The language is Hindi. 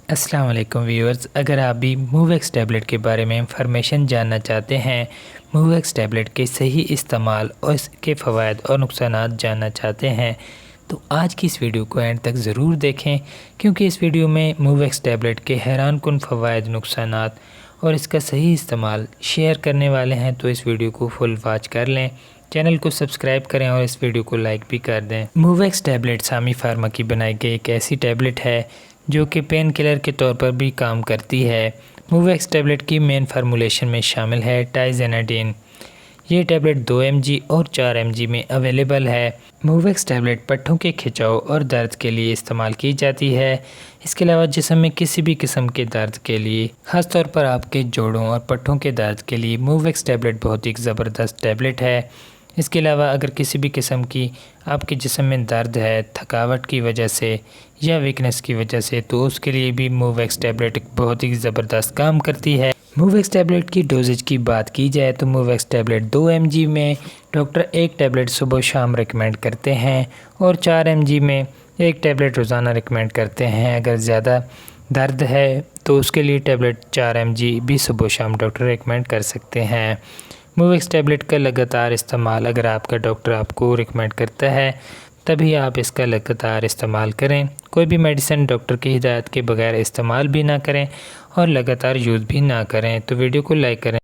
अस्सलाम वालेकुम व्यूअर्स, अगर आप भी मूवेक्स टैबलेट के बारे में इंफॉर्मेशन जानना चाहते हैं, मूवेक्स टैबलेट के सही इस्तेमाल और इसके फ़वाद और नुकसानात जानना चाहते हैं, तो आज की इस वीडियो को एंड तक ज़रूर देखें, क्योंकि इस वीडियो में मूवेक्स टैबलेट के हैरानकुन फ़वाद, नुकसानात और इसका सही इस्तेमाल शेयर करने वाले हैं। तो इस वीडियो को फुल वॉच कर लें, चैनल को सब्सक्राइब करें और इस वीडियो को लाइक भी कर दें। मूवेक्स टैबलेट सामी फार्मा की बनाई गई एक ऐसी टैबलेट है जो कि पेन किलर के तौर पर भी काम करती है। मूवेक्स टैबलेट की मेन फार्मूलेशन में शामिल है टाइजेनाडीन। ये टैबलेट 2 mg और 4 mg में अवेलेबल है। मूवेक्स टैबलेट पट्ठों के खिंचाव और दर्द के लिए इस्तेमाल की जाती है। इसके अलावा जिस्म में किसी भी किस्म के दर्द के लिए, ख़ास तौर पर आपके जोड़ों और पट्ठों के दर्द के लिए मूवेक्स टैबलेट बहुत ही ज़बरदस्त टैबलेट है। इसके अलावा अगर किसी भी किस्म की आपके जिस्म में दर्द है, थकावट की वजह से या वीकनेस की वजह से, तो उसके लिए भी मूवेक्स टैबलेट बहुत ही ज़बरदस्त काम करती है। मूवेक्स टैबलेट की डोजेज की बात की जाए तो मूवेक्स टैबलेट 2 mg में डॉक्टर एक टैबलेट सुबह शाम रिकमेंड करते हैं और 4 mg में एक टैबलेट रोज़ाना रिकमेंड करते हैं। अगर ज़्यादा दर्द है तो उसके लिए टैबलेट 4 mg भी सुबह शाम डॉक्टर रिकमेंड कर सकते हैं। मूवेक्स टैबलेट का लगातार इस्तेमाल अगर आपका डॉक्टर आपको रिकमेंड करता है तभी आप इसका लगातार इस्तेमाल करें। कोई भी मेडिसिन डॉक्टर की हिदायत के बगैर इस्तेमाल भी ना करें और लगातार यूज़ भी ना करें। तो वीडियो को लाइक करें।